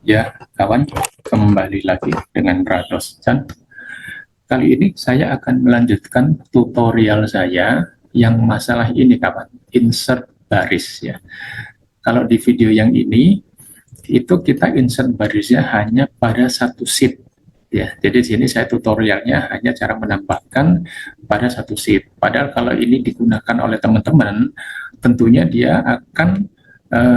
Ya, kawan, kembali lagi dengan Rados Chan. Kali ini saya akan melanjutkan tutorial saya yang masalah ini, kawan, insert baris ya. Kalau di video yang ini, itu kita insert barisnya hanya pada satu sheet ya. Jadi di sini saya tutorialnya hanya cara menambahkan pada satu sheet. Padahal kalau ini digunakan oleh teman-teman, tentunya dia akan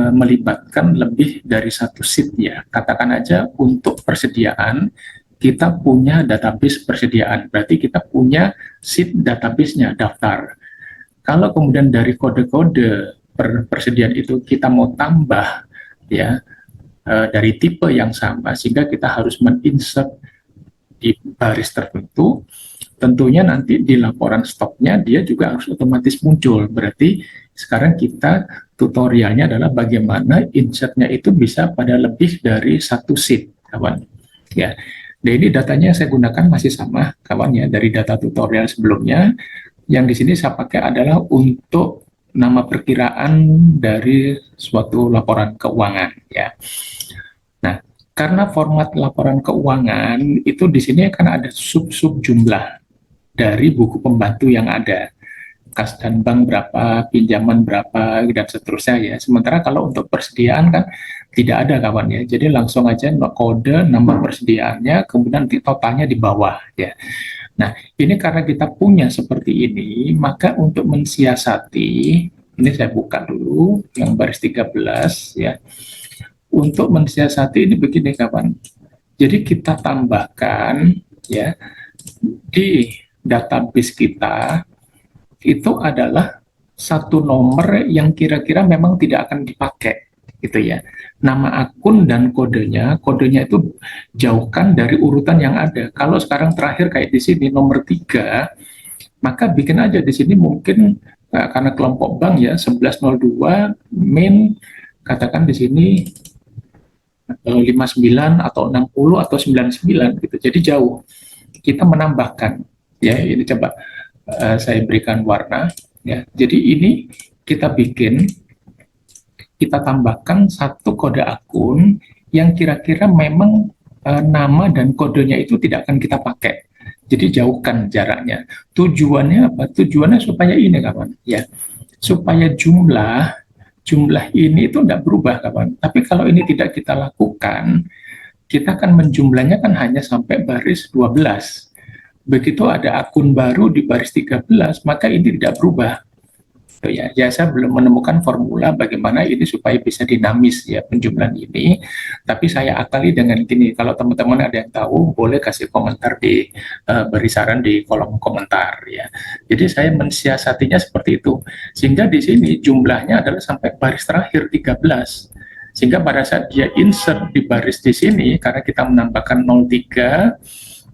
melibatkan lebih dari satu sheet ya. Katakan aja untuk persediaan, kita punya database persediaan, berarti kita punya sheet database-nya, daftar. Kalau kemudian dari kode-kode persediaan itu kita mau tambah ya, dari tipe yang sama, sehingga kita harus men-insert di baris tertentu, tentunya nanti di laporan stoknya dia juga harus otomatis muncul. Berarti sekarang kita tutorialnya adalah bagaimana insertnya itu bisa pada lebih dari satu sheet, kawan. Ya, nah ini datanya saya gunakan masih sama, kawan ya, dari data tutorial sebelumnya. Yang di sini saya pakai adalah untuk nama perkiraan dari suatu laporan keuangan ya. Nah, karena format laporan keuangan itu di sini kan ada sub-sub jumlah dari buku pembantu yang ada. Kas dan bank berapa, pinjaman berapa, dan seterusnya ya. Sementara kalau untuk persediaan kan tidak ada, kawan ya. Jadi langsung aja kode nama persediaannya, kemudian totalnya di bawah ya. Nah, ini karena kita punya seperti ini, maka untuk mensiasati, ini saya buka dulu yang baris 13 ya. Untuk mensiasati ini begini, kawan. Jadi kita tambahkan ya di database kita itu adalah satu nomor yang kira-kira memang tidak akan dipakai gitu ya. Nama akun dan kodenya itu jauhkan dari urutan yang ada. Kalau sekarang terakhir kayak di sini nomor 3, maka bikin aja di sini mungkin karena kelompok bank ya 1102 min, katakan di sini 59 atau 60 atau 99 gitu. Jadi jauh. Kita menambahkan ya, ini coba saya berikan warna ya. Jadi ini kita bikin, kita tambahkan satu kode akun yang kira-kira memang nama dan kodenya itu tidak akan kita pakai. Jadi jauhkan jaraknya. Tujuannya apa? Tujuannya supaya ini, kawan ya, supaya jumlah ini itu tidak berubah, kawan. Tapi kalau ini tidak kita lakukan, kita akan menjumlahnya kan hanya sampai baris 12. Begitu ada akun baru di baris 13, maka ini tidak berubah. Ya, saya belum menemukan formula bagaimana ini supaya bisa dinamis ya penjumlahan ini, tapi saya akali dengan gini. Kalau teman-teman ada yang tahu, boleh kasih komentar di beri saran di kolom komentar ya. Jadi saya mensiasatinya seperti itu, sehingga di sini jumlahnya adalah sampai baris terakhir 13, sehingga pada saat dia insert di baris di sini, karena kita menambahkan 03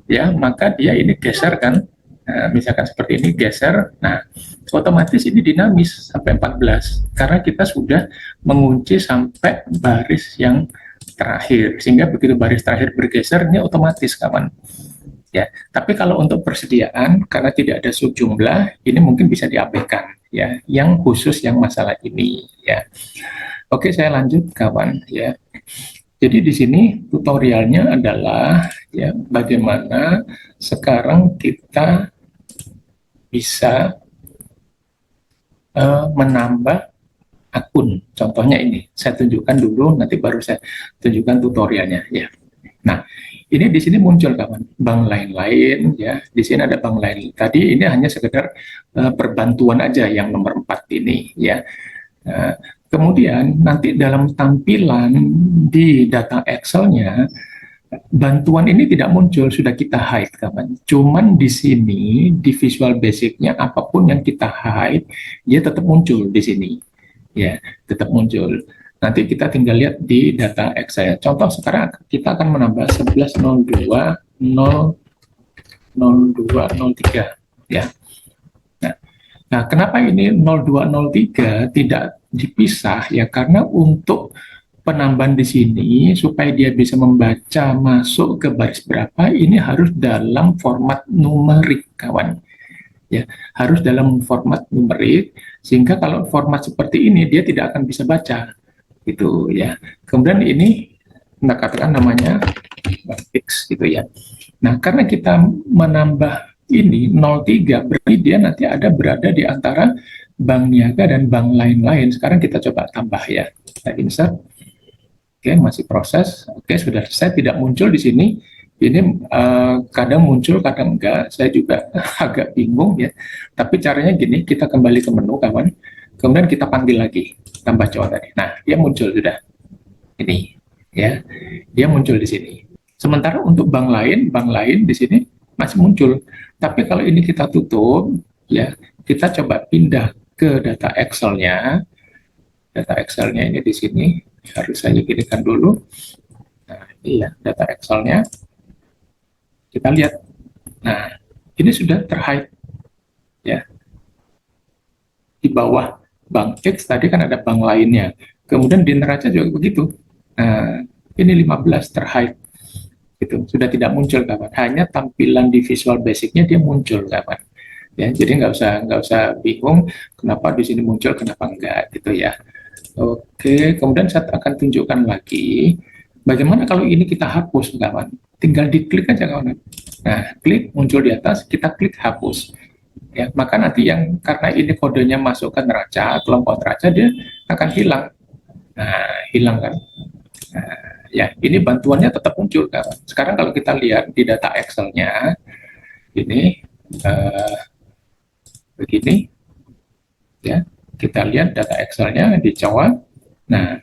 ya, maka dia ini geser kan. Nah, misalkan seperti ini geser, nah otomatis ini dinamis sampai 14 karena kita sudah mengunci sampai baris yang terakhir, sehingga begitu baris terakhir bergeser ini otomatis, kawan ya. Tapi kalau untuk persediaan karena tidak ada subjumlah, ini mungkin bisa diabaikan ya, yang khusus yang masalah ini ya. Oke, saya lanjut, kawan ya. Jadi di sini tutorialnya adalah ya bagaimana sekarang kita bisa menambah akun. Contohnya ini, saya tunjukkan dulu, nanti baru saya tunjukkan tutorialnya ya. Nah, ini di sini muncul, kawan, bank lain-lain ya. Di sini ada bank lain. Tadi ini hanya sekedar perbantuan aja yang nomor 4 ini ya. Kemudian nanti dalam tampilan di data Excel-nya, bantuan ini tidak muncul, sudah kita hide, kawan. Cuman di sini di Visual Basic-nya apapun yang kita hide, dia tetap muncul di sini. Ya, tetap muncul. Nanti kita tinggal lihat di data Excel. Contoh sekarang kita akan menambah 1102 0203 ya. Nah, kenapa ini 0203 tidak dipisah ya? Karena untuk penambahan di sini supaya dia bisa membaca masuk ke baris berapa, ini harus dalam format numerik, kawan ya, harus dalam format numerik, sehingga kalau format seperti ini dia tidak akan bisa baca gitu ya. Kemudian ini Nah, katakan namanya bank X gitu ya. Nah, karena kita menambah ini 03, berarti dia nanti ada berada di antara bank niaga dan bank lain-lain. Sekarang kita coba tambah ya. Kita insert. Oke, masih proses. Oke, sudah selesai, tidak muncul di sini. Ini kadang muncul, kadang enggak. Saya juga agak bingung ya. Tapi caranya gini, kita kembali ke menu, kawan. Kemudian kita panggil lagi, tambah cowok tadi. Nah, dia muncul sudah. Ini, ya. Dia muncul di sini. Sementara untuk bank lain di sini masih muncul. Tapi kalau ini kita tutup, ya, kita coba pindah ke data Excel-nya. Data Excel-nya ini di sini harus saya ginikan dulu. Nah, ini ya data Excel-nya. Kita lihat. Nah, ini sudah terhide ya. Di bawah bank X tadi kan ada bank lainnya. Kemudian di neraca juga begitu. Nah, ini 15 terhide. Itu sudah tidak muncul, kawan. Hanya tampilan di Visual Basic-nya dia muncul, kawan. Ya, jadi nggak usah bingung kenapa di sini muncul, kenapa enggak gitu ya. Oke, kemudian saya akan tunjukkan lagi bagaimana kalau ini kita hapus, kawan. Tinggal diklik aja, kawan. Nah, klik muncul di atas, kita klik hapus. Ya, maka nanti yang karena ini kodenya masuk ke neraca, kelompok neraca, dia akan hilang. Nah, hilang kan. Nah, ya, ini bantuannya tetap muncul, kawan. Sekarang kalau kita lihat di data Excel-nya, ini begini, ya. Kita lihat data Excel-nya di Jawa. Nah,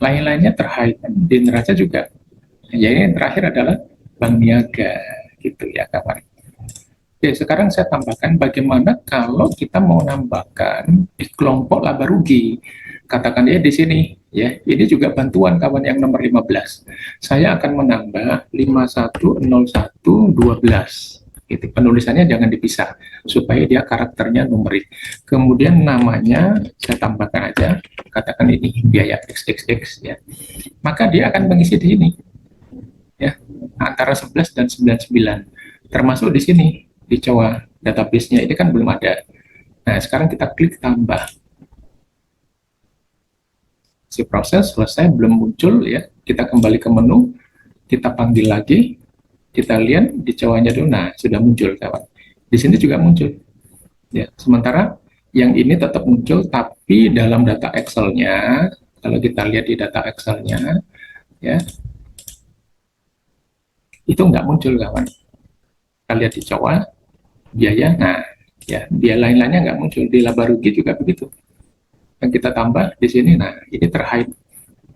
lain-lainnya terhide di neraca juga. Jadi yang terakhir adalah bank niaga, gitu ya, kawan. Oke, sekarang saya tambahkan bagaimana kalau kita mau nambahkan di kelompok laba rugi. Katakan ya di sini, ya. Ini juga bantuan kawan yang nomor 15. Saya akan menambah 510112. Gitu. Penulisannya jangan dipisah supaya dia karakternya numerik. Kemudian namanya saya tambahkan aja, katakan ini biaya XXX ya. Maka dia akan mengisi di sini. Ya, antara 11 dan 99. Termasuk di sini di Jawa database-nya ini kan belum ada. Nah, sekarang kita klik tambah. Si proses selesai, belum muncul ya. Kita kembali ke menu, kita panggil lagi, kita lihat di Jawanya dulu. Nah, sudah muncul, kawan. Di sini juga muncul. Ya, sementara yang ini tetap muncul, tapi dalam data Excel-nya, kalau kita lihat di data Excel-nya, ya, itu nggak muncul, kawan. Kita lihat di Jawa, biaya, nah ya biaya lain-lainnya nggak muncul. Di laba rugi juga begitu, yang kita tambah di sini, nah ini terhide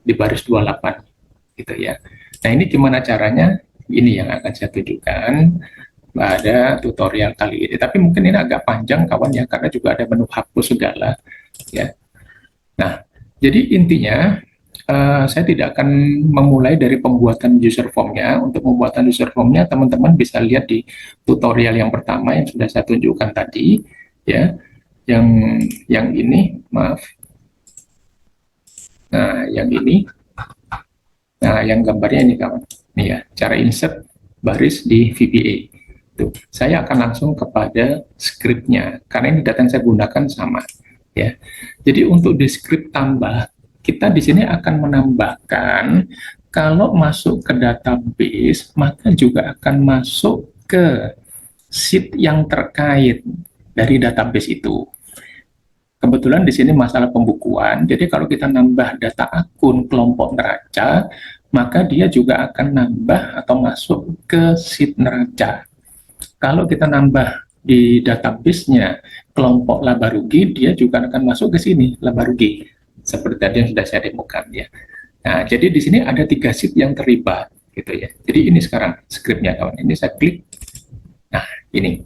di baris 28 gitu ya. Nah, ini gimana caranya, ini yang akan saya tunjukkan pada tutorial kali ini, tapi mungkin ini agak panjang, kawan ya, karena juga ada menu hapus segala ya. Nah, jadi intinya saya tidak akan memulai dari pembuatan user formnya. Untuk pembuatan user formnya, teman-teman bisa lihat di tutorial yang pertama yang sudah saya tunjukkan tadi, ya. Yang ini, maaf. Nah, yang ini, nah yang gambarnya ini, kawan. Ini ya, cara insert baris di VBA. Tuh, saya akan langsung kepada scriptnya, karena ini data yang saya gunakan sama, ya. Jadi untuk di script tambah, kita di sini akan menambahkan kalau masuk ke database, maka juga akan masuk ke sheet yang terkait dari database itu. Kebetulan di sini masalah pembukuan, jadi kalau kita nambah data akun kelompok neraca, maka dia juga akan nambah atau masuk ke sheet neraca. Kalau kita nambah di database-nya kelompok laba rugi, dia juga akan masuk ke sini, laba rugi. Seperti tadi yang sudah saya demokan ya. Nah, jadi di sini ada 3 sheet yang terlibat gitu ya. Jadi ini sekarang scriptnya, kawan. Ini saya klik. Nah, ini.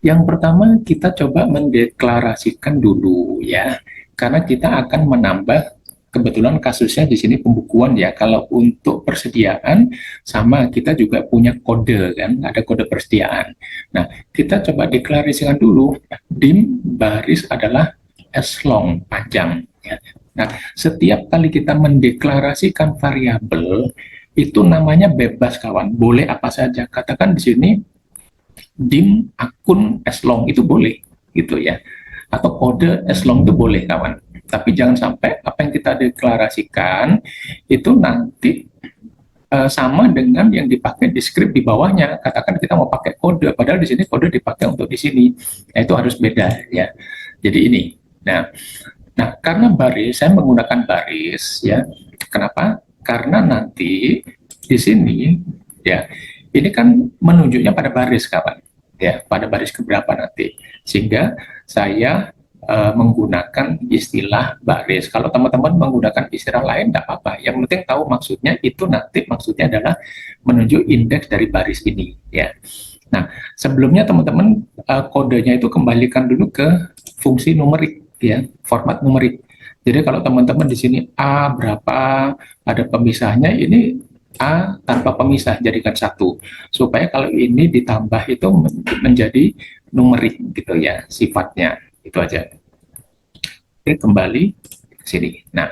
Yang pertama kita coba mendeklarasikan dulu ya. Karena kita akan menambah, kebetulan kasusnya di sini pembukuan ya. Kalau untuk persediaan sama, kita juga punya kode kan, ada kode persediaan. Nah, kita coba deklarasikan dulu. Dim baris adalah long panjang ya. Nah, setiap kali kita mendeklarasikan variabel itu namanya bebas, kawan. Boleh apa saja. Katakan di sini dim akun long itu boleh gitu ya. Atau kode long itu boleh, kawan. Tapi jangan sampai apa yang kita deklarasikan itu nanti sama dengan yang dipakai di script di bawahnya. Katakan kita mau pakai kode, padahal di sini kode dipakai untuk di sini. Nah, itu harus beda ya. Jadi ini. Nah, karena baris, saya menggunakan baris ya. Kenapa? Karena nanti di sini ya, ini kan menunjuknya pada baris kawan. Ya, pada baris keberapa nanti. Sehingga saya menggunakan istilah baris. Kalau teman-teman menggunakan istilah lain, tidak apa-apa. Yang penting tahu maksudnya, itu nanti maksudnya adalah menunjuk indeks dari baris ini. Ya. Nah, sebelumnya teman-teman kodenya itu kembalikan dulu ke fungsi numerik, ya, format numerik. Jadi kalau teman-teman di sini A berapa, ada pemisahnya, ini A tanpa pemisah, jadikan satu. Supaya kalau ini ditambah itu menjadi numerik gitu ya, sifatnya. Itu aja. Oke, kembali ke sini. Nah,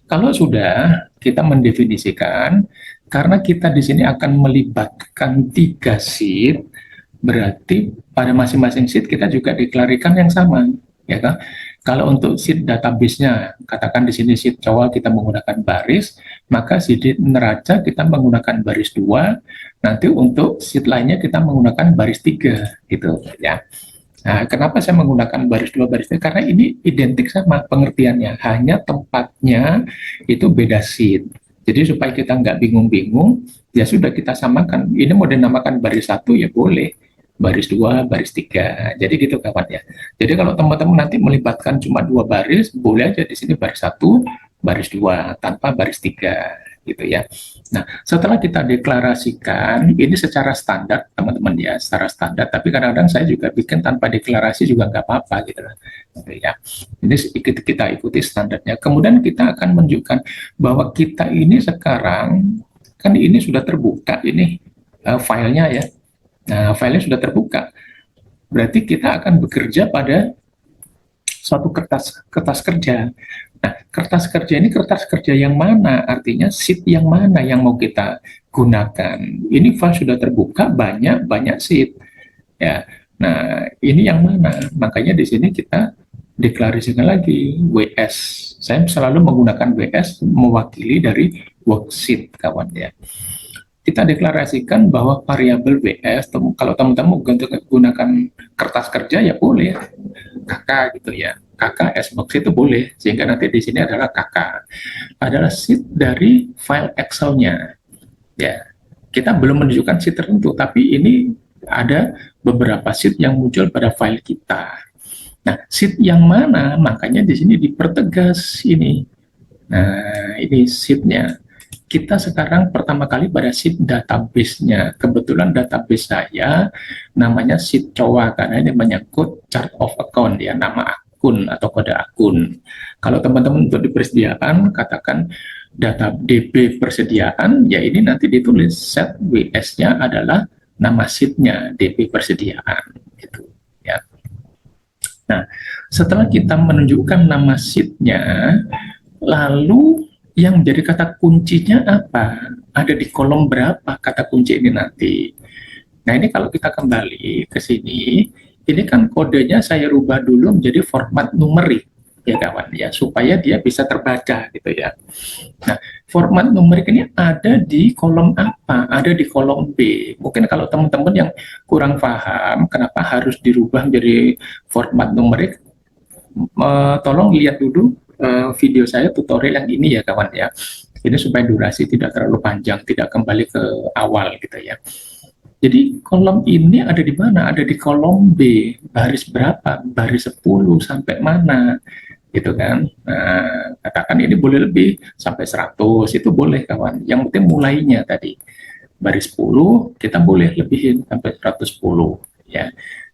kalau sudah kita mendefinisikan, karena kita di sini akan melibatkan 3 sheet, berarti pada masing-masing sheet kita juga deklarasikan yang sama, ya kan? Kalau untuk sheet database-nya, katakan di sini sheet cowok kita menggunakan baris, maka sheet neraca kita menggunakan baris 2, nanti untuk sheet lainnya kita menggunakan baris 3, gitu ya. Nah, kenapa saya menggunakan baris 2, baris 3? Karena ini identik sama pengertiannya, hanya tempatnya itu beda sheet. Jadi supaya kita nggak bingung-bingung, ya sudah kita samakan. Ini mau dinamakan baris 1 ya boleh, baris 2, baris 3. Jadi gitu kawan ya. Jadi kalau teman-teman nanti melibatkan cuma 2 baris, boleh aja di sini baris 1, baris 2, tanpa baris 3 gitu ya. Nah, setelah kita deklarasikan, ini secara standar, teman-teman ya, secara standar, tapi kadang-kadang saya juga bikin tanpa deklarasi juga nggak apa-apa gitu ya. Ini kita ikuti standarnya. Kemudian kita akan menunjukkan bahwa kita ini sekarang, kan ini sudah terbuka ini filenya ya. Nah, filenya sudah terbuka. Berarti kita akan bekerja pada suatu kertas kerja. Nah, kertas kerja ini kertas kerja yang mana? Artinya sheet yang mana yang mau kita gunakan? Ini file sudah terbuka, banyak sheet. Ya. Nah, ini yang mana? Makanya di sini kita deklarasikan lagi WS. Saya selalu menggunakan WS mewakili dari worksheet, kawan ya. Kita deklarasikan bahwa variabel WS, kalau teman-teman gunakan kertas kerja ya boleh, KK gitu ya, KK Sbox itu boleh, sehingga nanti di sini adalah KK, adalah sheet dari file Excel-nya. Ya, kita belum menunjukkan sheet tertentu, tapi ini ada beberapa sheet yang muncul pada file kita. Nah, sheet yang mana? Makanya di sini dipertegas ini. Nah, ini sheet-nya. Kita sekarang pertama kali pada sheet database-nya. Kebetulan database saya namanya sheet COA karena ini menyangkut chart of account ya, nama akun atau kode akun. Kalau teman-teman untuk di persediaan katakan data DB persediaan, ya ini nanti ditulis set WS-nya adalah nama sheet-nya DB persediaan gitu ya. Nah, setelah kita menunjukkan nama sheet-nya, lalu yang menjadi kata kuncinya apa? Ada di kolom berapa kata kunci ini nanti? Nah, ini kalau kita kembali ke sini, ini kan kodenya saya rubah dulu menjadi format numerik, ya kawan ya, supaya dia bisa terbaca gitu ya. Nah, format numerik ini ada di kolom apa? Ada di kolom B. Mungkin kalau teman-teman yang kurang paham kenapa harus dirubah menjadi format numerik, tolong lihat dulu video saya tutorial yang ini ya kawan ya. Ini supaya durasi tidak terlalu panjang, tidak kembali ke awal gitu ya. Jadi kolom ini ada di mana? Ada di kolom B. Baris berapa? Baris 10 sampai mana? Gitu kan. Nah, katakan ini boleh lebih sampai 100, itu boleh kawan. Yang penting mulainya tadi. Baris 10 kita boleh lebihin sampai 110 ya.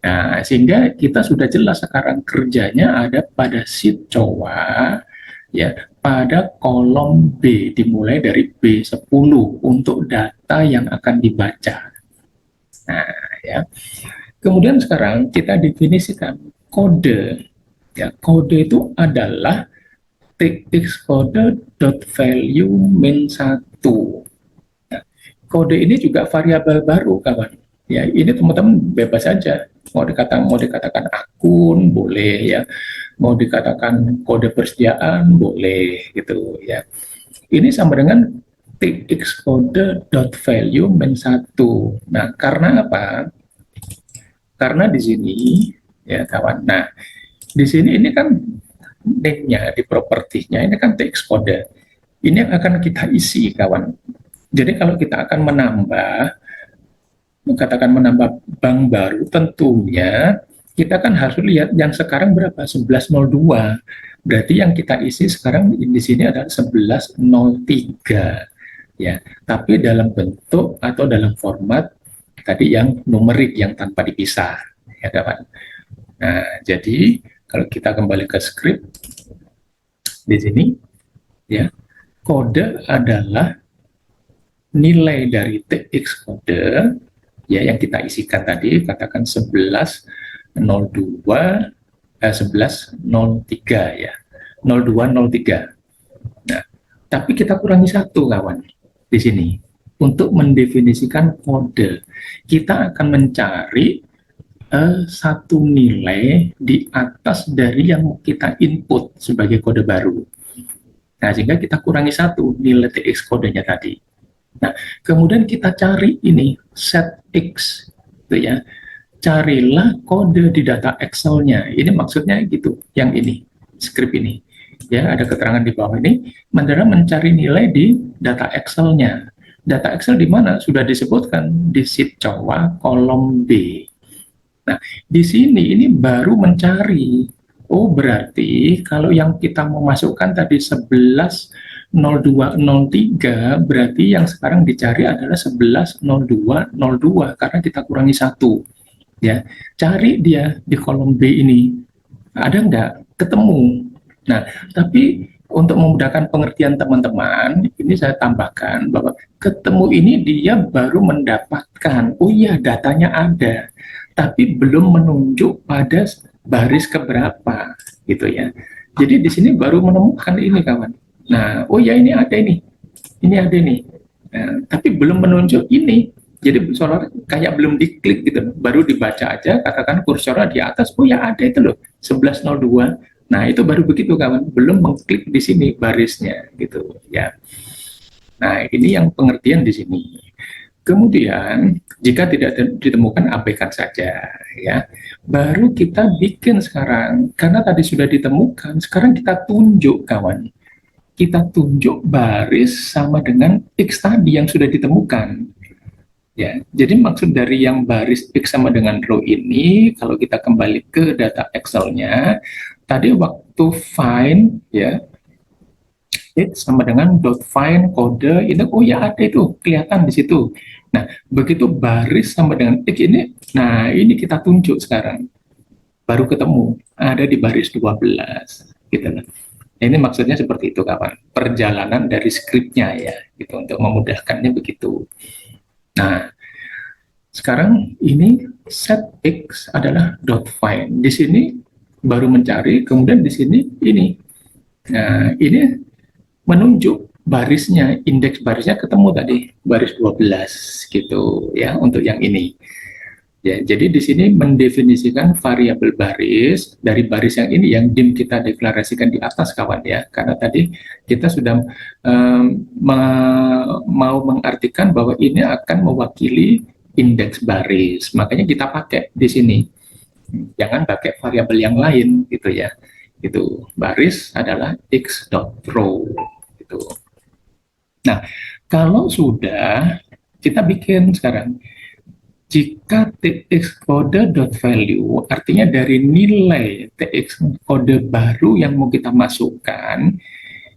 Nah, sehingga kita sudah jelas sekarang kerjanya ada pada sheet COA ya, pada kolom B dimulai dari B10 untuk data yang akan dibaca. Nah, ya. Kemudian sekarang kita definisikan kode. Ya, kode itu adalah txCode.value min 1. Nah, kode ini juga variabel baru, kawan. Ya, ini teman-teman bebas saja. Mau dikatakan akun boleh ya, mau dikatakan kode persediaan boleh gitu ya. Ini sama dengan tx kode dot value men 1. Nah, karena apa? Karena di sini ya kawan. Nah, di sini ini kan name-nya di propertinya ini kan tx kode. Ini yang akan kita isi kawan. Jadi kalau kita akan menambah bank baru, tentunya kita kan harus lihat yang sekarang berapa, 1102. Berarti yang kita isi sekarang di sini adalah 1103 ya. Tapi dalam bentuk atau dalam format tadi yang numerik yang tanpa dipisah ya kawan. Nah, jadi kalau kita kembali ke script di sini ya, kode adalah nilai dari tx kode ya yang kita isikan tadi, katakan 1102 1103 ya, 0203. Nah, tapi kita kurangi satu kawan di sini. Untuk mendefinisikan kode, kita akan mencari satu nilai di atas dari yang kita input sebagai kode baru. Nah, sehingga kita kurangi satu nilai tx kodenya tadi. Nah, kemudian kita cari ini set x, gitu ya. Carilah kode di data Excel-nya. Ini maksudnya gitu, yang ini, script ini. Ya, ada keterangan di bawah ini, mencari nilai di data Excel-nya. Data Excel di mana? Sudah disebutkan di sheet Jawa kolom B. Nah, di sini ini baru mencari. Oh, berarti kalau yang kita mau masukkan tadi 110203, berarti yang sekarang dicari adalah 110202 karena kita kurangi satu. Ya, cari dia di kolom B ini. Ada nggak? Ketemu. Nah, tapi untuk memudahkan pengertian teman-teman, ini saya tambahkan bahwa ketemu ini dia baru mendapatkan, oh iya datanya ada, tapi belum menunjuk pada baris keberapa, gitu ya. Jadi di sini baru menemukan ini kawan. Nah, oh ya ini ada ini ada ini. Nah, tapi belum menunjuk ini. Jadi soalnya kayak belum diklik gitu, baru dibaca aja, katakan kursornya di atas, oh ya ada itu loh, 1102. Nah, itu baru begitu kawan, belum mengklik di sini barisnya gitu ya. Nah, ini yang pengertian di sini. Kemudian, jika tidak ditemukan, abaikan saja ya. Baru kita bikin sekarang, karena tadi sudah ditemukan, sekarang kita tunjuk kawan. Kita tunjuk baris sama dengan X tadi yang sudah ditemukan. Ya, jadi maksud dari yang baris X sama dengan row ini, kalau kita kembali ke data Excel-nya, tadi waktu find ya X sama dengan dot find kode ini, oh ya ada itu kelihatan di situ. Nah, begitu baris sama dengan X ini, nah ini kita tunjuk sekarang, baru ketemu ada di baris 12 gitu lah. Ini maksudnya seperti itu kawan, perjalanan dari skripnya ya, gitu untuk memudahkannya begitu. Nah, sekarang ini set X adalah dot find. Di sini baru mencari, kemudian di sini ini. Nah, ini menunjuk barisnya, indeks barisnya ketemu tadi, baris 12 gitu ya untuk yang ini. Ya, jadi di sini mendefinisikan variabel baris dari baris yang ini yang dim kita deklarasikan di atas kawan ya, karena tadi kita sudah mau mengartikan bahwa ini akan mewakili indeks baris, makanya kita pakai di sini. Jangan pakai variabel yang lain gitu ya. Itu baris adalah x.row gitu. Nah, kalau sudah kita bikin sekarang, jika tx kode dot value artinya dari nilai tx kode baru yang mau kita masukkan,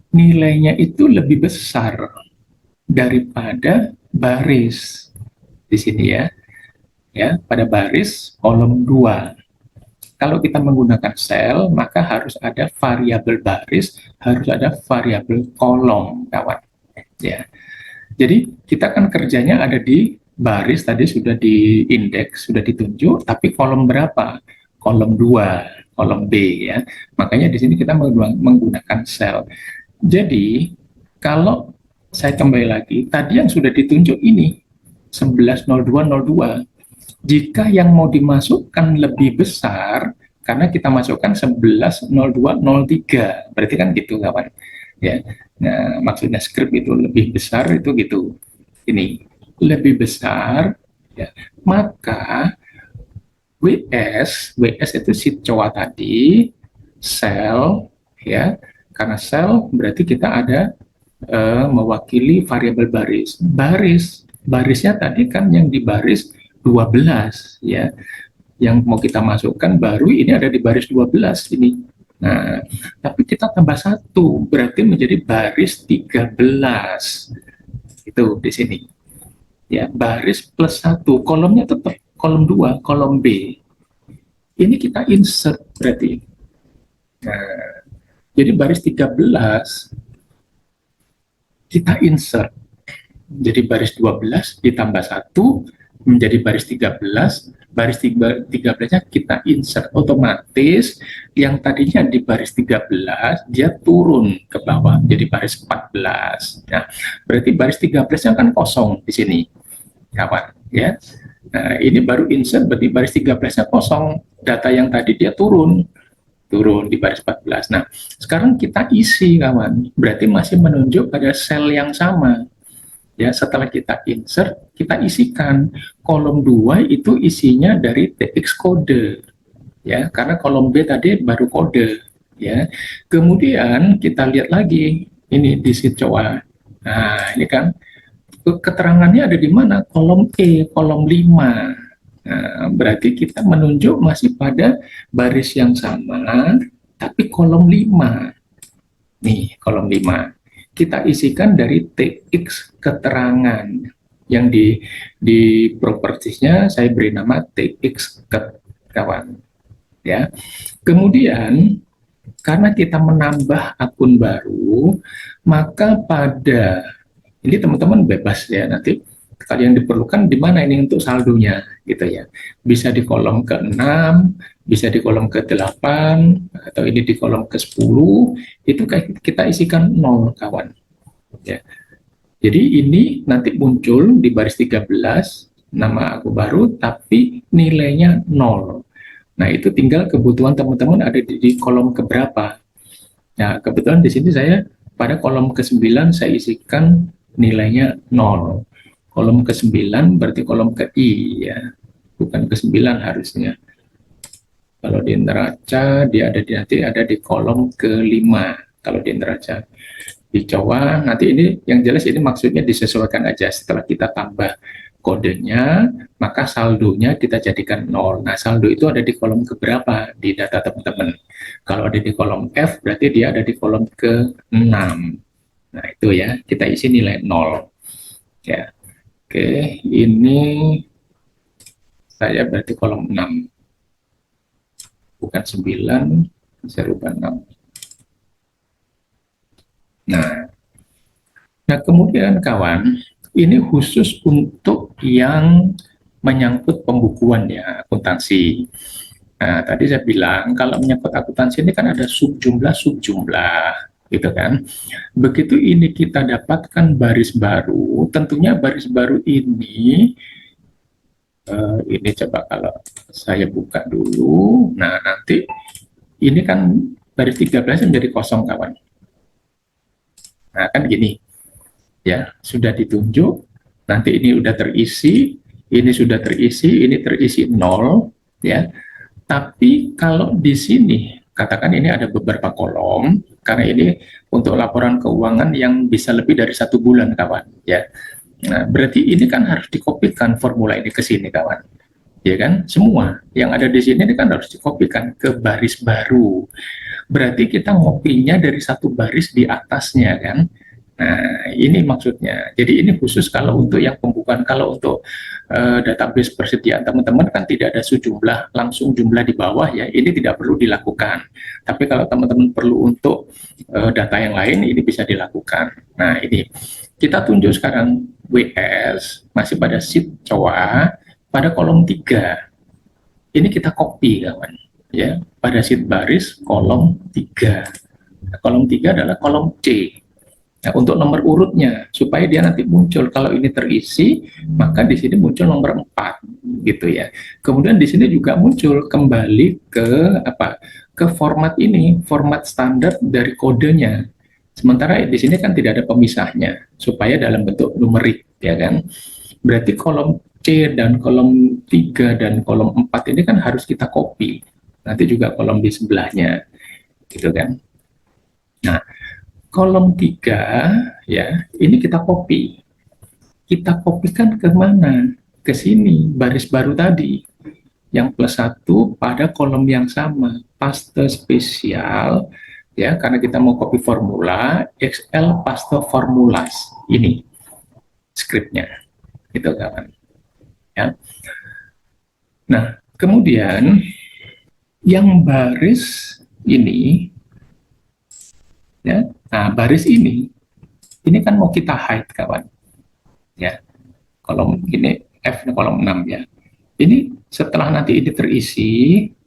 nilainya itu lebih besar daripada baris di sini ya. Ya, pada baris kolom 2. Kalau kita menggunakan sel, maka harus ada variabel baris, harus ada variabel kolom, kawan. Ya. Jadi kita kan kerjanya ada di baris, tadi sudah di indeks, sudah ditunjuk, tapi kolom berapa? Kolom 2, kolom B ya. Makanya di sini kita menggunakan sel. Jadi kalau saya kembali lagi, tadi yang sudah ditunjuk ini 110202. Jika yang mau dimasukkan lebih besar, karena kita masukkan 11, 02, 03, berarti kan gitu kawan. Ya, nah maksudnya script itu lebih besar itu gitu. Ini lebih besar, ya, maka WS itu si cowok tadi, sel, ya, karena sel berarti kita ada mewakili variabel barisnya tadi kan yang di baris 12, ya, yang mau kita masukkan baru ini ada di baris 12 ini. Nah, tapi kita tambah satu, berarti menjadi baris 13. Itu di sini. Ya, baris plus satu, kolomnya tetap kolom 2, kolom B. Ini kita insert berarti. Nah, jadi baris 13 kita insert. Jadi baris 12 ditambah 1 menjadi baris 13, baris 13-nya kita insert, otomatis yang tadinya di baris 13 dia turun ke bawah jadi baris 14. Nah, berarti baris 13-nya kan kosong di sini, kawan, ya. Nah, ini baru insert berarti baris 13-nya kosong, data yang tadi dia turun di baris 14. Nah, sekarang kita isi, kawan, berarti masih menunjuk pada sel yang sama. Ya, setelah kita insert, kita isikan kolom 2 itu isinya dari TX kode, ya, karena kolom B tadi baru kode, ya. Kemudian kita lihat lagi ini di sheet coa. Nah, ini kan keterangannya ada di mana? Kolom E, kolom 5. Nah, berarti kita menunjuk masih pada baris yang sama tapi kolom 5. Nih, kolom 5 kita isikan dari TX keterangan yang di propertiesnya saya beri nama TX kawan, ya. Kemudian karena kita menambah akun baru, maka pada ini teman-teman bebas ya, nanti kalian diperlukan di mana ini untuk saldonya gitu ya. Bisa di kolom ke-6, bisa di kolom ke-8, atau ini di kolom ke-10, itu kita isikan 0, kawan. Ya. Jadi ini nanti muncul di baris 13 nama aku baru tapi nilainya 0. Nah, itu tinggal kebutuhan teman-teman ada di kolom keberapa. Nah, kebetulan di sini saya pada kolom ke-9 saya isikan nilainya 0. Kolom ke-9 berarti kolom ke-I ya. Bukan ke-9 harusnya. Kalau di neraca dia ada nanti ada di kolom ke-5 kalau di neraca. Dicoba nanti ini yang jelas ini maksudnya disesuaikan aja setelah kita tambah kodenya maka saldonya kita jadikan 0. Nah, saldo itu ada di kolom keberapa di data teman-teman. Kalau ada di kolom F berarti dia ada di kolom ke-6. Nah, itu ya, kita isi nilai 0 ya. Oke, ini saya berarti kolom 6 bukan 9, saya rubah 6. Nah, kemudian kawan, ini khusus untuk yang menyangkut pembukuan ya, akuntansi. Nah, tadi saya bilang kalau menyangkut akuntansi ini kan ada subjumlah, gitu kan. Begitu ini kita dapatkan baris baru, tentunya baris baru ini coba kalau saya buka dulu. Nah, nanti ini kan baris 13 menjadi kosong, kawan. Nah, kan gini. Ya, sudah ditunjuk, nanti ini sudah terisi, ini sudah terisi, ini terisi 0, ya. Tapi kalau di sini, katakan ini ada beberapa kolom, karena ini untuk laporan keuangan yang bisa lebih dari 1 bulan, kawan, ya. Nah, berarti ini kan harus dikopikan formula ini ke sini, kawan. Ya kan, semua yang ada di sini kan harus dikopikan ke baris baru. Berarti kita ngopinya dari satu baris di atasnya, kan. Nah, ini maksudnya. Jadi ini khusus kalau untuk yang pembukaan, kalau untuk database persediaan teman-teman kan tidak ada sejumlah langsung jumlah di bawah ya, ini tidak perlu dilakukan. Tapi kalau teman-teman perlu untuk data yang lain, ini bisa dilakukan. Nah, ini kita tunjuk sekarang WS masih pada sheet COA pada kolom 3. Ini kita copy, kawan. Ya, pada sheet baris kolom 3. Kolom 3 adalah kolom C. Nah, untuk nomor urutnya supaya dia nanti muncul kalau ini terisi, maka di sini muncul nomor 4 gitu ya. Kemudian di sini juga muncul kembali ke apa? Ke format ini, format standar dari kodenya. Sementara di sini kan tidak ada pemisahnya supaya dalam bentuk numerik ya kan. Berarti kolom C dan kolom 3 dan kolom 4 ini kan harus kita copy. Nanti juga kolom di sebelahnya gitu kan. Nah, kolom 3 ya, ini kita copy. Kita kopikan ke mana? Ke sini, baris baru tadi. Yang plus 1 pada kolom yang sama. Paste spesial, ya, karena kita mau copy formula, XL paste formulas. Ini scriptnya, gitu kawan. Ya. Nah, kemudian yang baris ini, ya, nah baris ini kan mau kita hide kawan. Ya, kolom ini F kolom 6 ya. Ini setelah nanti ini terisi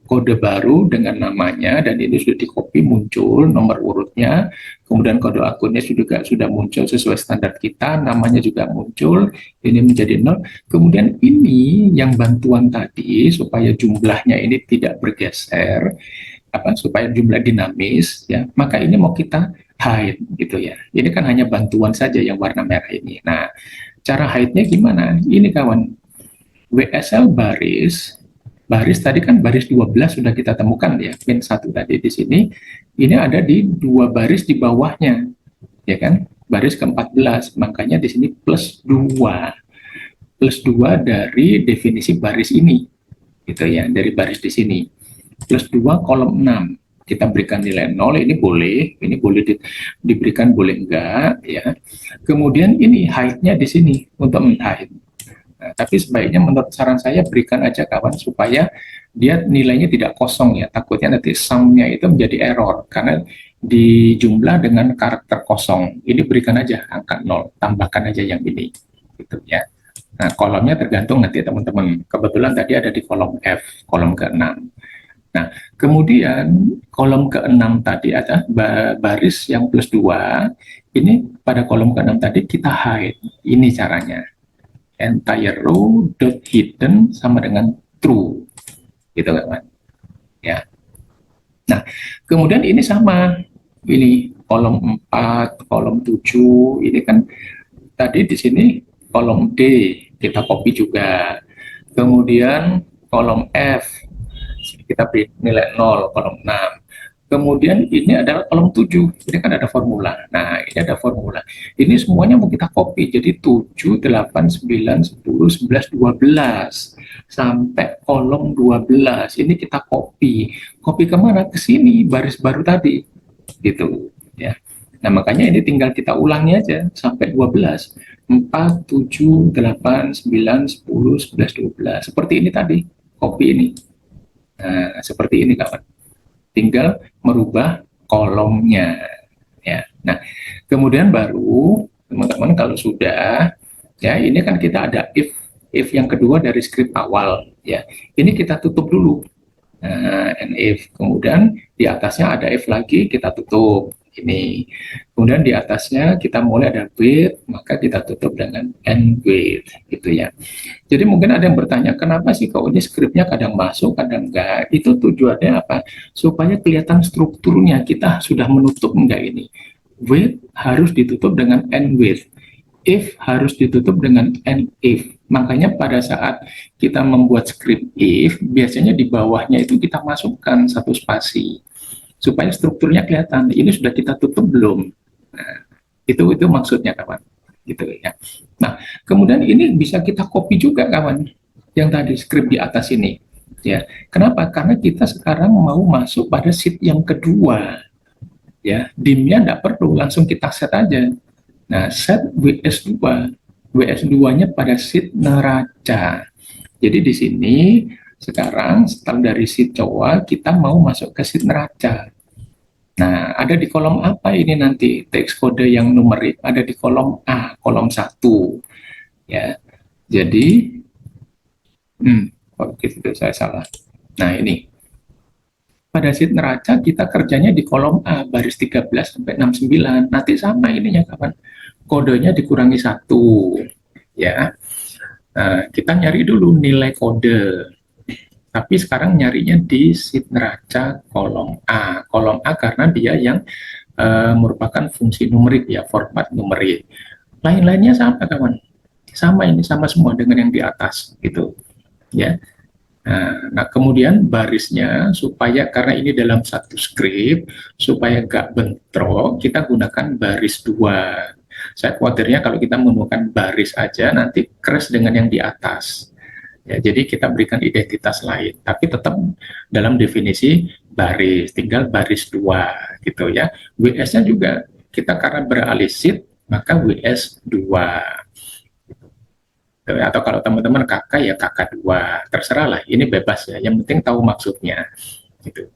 kode baru dengan namanya dan ini sudah di copy muncul nomor urutnya, kemudian kode akunnya juga sudah muncul sesuai standar kita, namanya juga muncul, ini menjadi 0. Kemudian ini yang bantuan tadi supaya jumlahnya ini tidak bergeser, supaya jumlah dinamis ya, maka ini mau kita hide gitu ya. Ini kan hanya bantuan saja yang warna merah ini. Nah, cara hide-nya gimana? Ini kawan, WSL baris tadi kan baris 12 sudah kita temukan ya, pin 1 tadi di sini. Ini ada di 2 baris di bawahnya, ya kan? Baris ke-14, makanya di sini plus 2. Plus 2 dari definisi baris ini, gitu ya, dari baris di sini. Plus 2 kolom 6. Kita berikan nilai 0, ini boleh diberikan, boleh enggak, ya. Kemudian ini height-nya di sini untuk men-height. Nah, tapi sebaiknya menurut saran saya berikan aja kawan supaya dia nilainya tidak kosong ya. Takutnya nanti sum-nya itu menjadi error karena dijumlah dengan karakter kosong. Ini berikan aja angka 0, tambahkan aja yang ini. Gitu ya. Nah, kolomnya tergantung nanti teman-teman. Kebetulan tadi ada di kolom F, kolom ke-6. Nah, kemudian kolom ke-6 tadi ada baris yang plus 2. Ini pada kolom ke-6 tadi kita hide. Ini caranya. Entire row dot hidden sama dengan true. Gitu kan. Ya. Nah, kemudian ini sama. Ini kolom 4, kolom 7. Ini kan tadi di sini kolom D kita copy juga. Kemudian kolom F kita beri nilai 0, kolom 6. Kemudian ini adalah kolom 7, ini kan ada formula. Nah, ini ada formula. Ini semuanya mau kita copy, jadi 7, 8, 9, 10, 11, 12. Sampai kolom 12, ini kita copy. Copy kemana? Ke sini, baris baru tadi. Gitu, ya. Nah, makanya ini tinggal kita ulangi aja sampai 12. 4, 7, 8, 9, 10, 11, 12. Seperti ini tadi, copy ini. Nah, seperti ini kawan. Tinggal merubah kolomnya. Ya. Nah, kemudian baru teman-teman kalau sudah, ya ini kan kita ada if yang kedua dari script awal. Ya, ini kita tutup dulu. Nah, and if, kemudian di atasnya ada if lagi, kita tutup ini. Kemudian di atasnya kita mulai ada with, maka kita tutup dengan and with, gitu ya. Jadi mungkin ada yang bertanya, kenapa sih kok ini skripnya kadang masuk, kadang enggak? Itu tujuannya apa? Supaya kelihatan strukturnya, kita sudah menutup enggak ini. With harus ditutup dengan and with. If harus ditutup dengan and if. Makanya pada saat kita membuat script if, biasanya di bawahnya itu kita masukkan satu spasi. Supaya strukturnya kelihatan, ini sudah kita tutup belum? Nah, itu maksudnya kawan. Gitu ya. Nah, kemudian ini bisa kita copy juga kawan, yang tadi script di atas ini. Ya, kenapa? Karena kita sekarang mau masuk pada sheet yang kedua. Ya, dimnya tidak perlu, langsung kita set aja. Nah, set WS2. WS2-nya pada sheet neraca. Jadi di sini sekarang setelah dari sheet cowok kita mau masuk ke sheet neraca. Nah, ada di kolom apa ini nanti? Teks kode yang numerik ada di kolom A, kolom 1. Ya. Jadi oke, itu saya salah. Nah, ini. pada sheet neraca kita kerjanya di kolom A, baris 13 sampai 69. Nanti sama ininya kapan? Kodenya dikurangi 1. Ya. Nah, kita nyari dulu nilai kode. Tapi sekarang nyarinya di sheet neraca kolom A. Kolom A karena dia yang merupakan fungsi numerik ya, format numerik. Lain-lainnya sama kawan. Sama ini, sama semua dengan yang di atas gitu. Ya. Nah, kemudian barisnya supaya karena ini dalam satu script, supaya gak bentrok, kita gunakan baris 2. Saya khawatirnya kalau kita menggunakan baris aja, nanti crash dengan yang di atas. Ya, jadi kita berikan identitas lain, tapi tetap dalam definisi baris, tinggal baris 2 gitu ya. WS-nya juga kita karena beralih sheet, maka WS 2. Atau kalau teman-teman kakak ya kakak 2, terserah lah, ini bebas ya, yang penting tahu maksudnya gitu.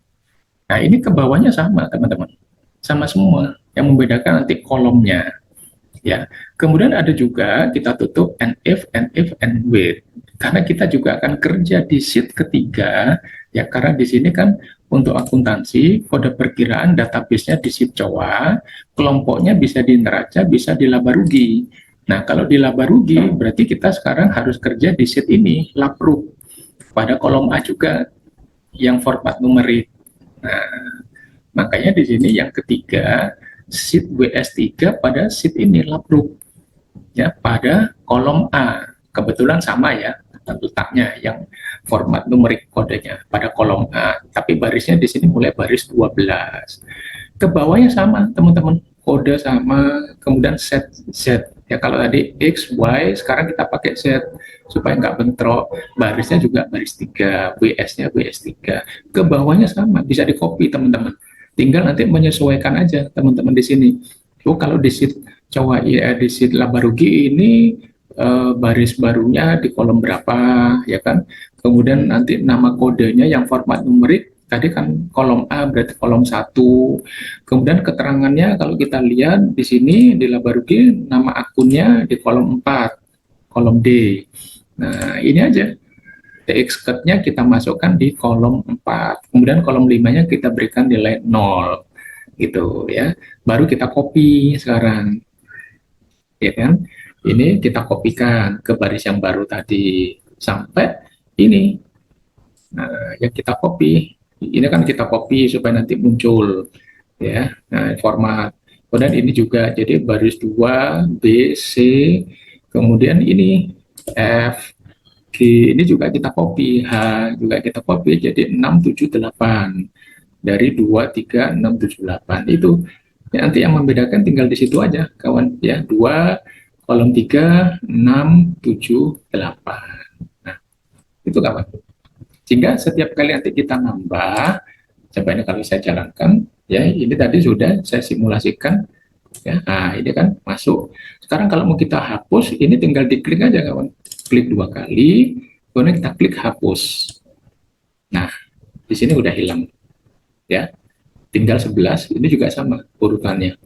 Nah, ini ke bawahnya sama teman-teman, sama semua, yang membedakan nanti kolomnya ya. Kemudian ada juga kita tutup and if, and wait, karena kita juga akan kerja di sheet ketiga ya, karena di sini kan untuk akuntansi kode perkiraan database-nya di sheet COA, kelompoknya bisa di neraca, bisa di laba rugi. Nah, kalau di laba rugi berarti kita sekarang harus kerja di sheet ini, lapruk, pada kolom A juga yang format numerik. Nah, makanya di sini yang ketiga, sheet WS3 pada sheet ini, lapruk, ya, pada kolom A. Kebetulan sama ya, letaknya yang format numerik kodenya pada kolom A, tapi barisnya di sini mulai baris 12. Ke bawahnya sama, teman-teman. Kode sama, kemudian set Z. Ya, kalau tadi X, Y, sekarang kita pakai Z supaya nggak bentrok. Barisnya juga baris 3, WS-nya WS3. Ke bawahnya sama, bisa di-copy, teman-teman. Tinggal nanti menyesuaikan aja, teman-teman di sini. Oh, kalau di sheet cowok ya, di sheet laba rugi ini baris barunya di kolom berapa, ya kan? Kemudian nanti nama kodenya yang format numerik tadi kan kolom A berarti kolom 1. Kemudian keterangannya kalau kita lihat di sini di laba rugi nama akunnya di kolom 4, kolom D. Nah, ini aja. TX cut-nya kita masukkan di kolom 4. Kemudian kolom 5-nya kita berikan nilai 0. Gitu ya. Baru kita copy sekarang. Ya kan? Ini kita kopikan ke baris yang baru tadi sampai ini. Nah, yang kita copy ini kan kita copy supaya nanti muncul ya. Nah, format. Kemudian ini juga jadi baris 2 B C, kemudian ini F G, ini juga kita copy, H juga kita copy jadi 678 dari 2 3 6 7 8. Itu ya, nanti yang membedakan tinggal di situ aja kawan ya, 2 kolom 3 6 7 8. Nah, itu kawan. Sehingga setiap kali nanti kita nambah, coba ini kalau saya jalankan, ya ini tadi sudah saya simulasikan, ya. Nah, ini kan masuk. Sekarang kalau mau kita hapus, ini tinggal diklik aja kawan, klik 2 kali, kemudian kita klik hapus. Nah, di sini udah hilang, ya. Tinggal 11, ini juga sama urutannya.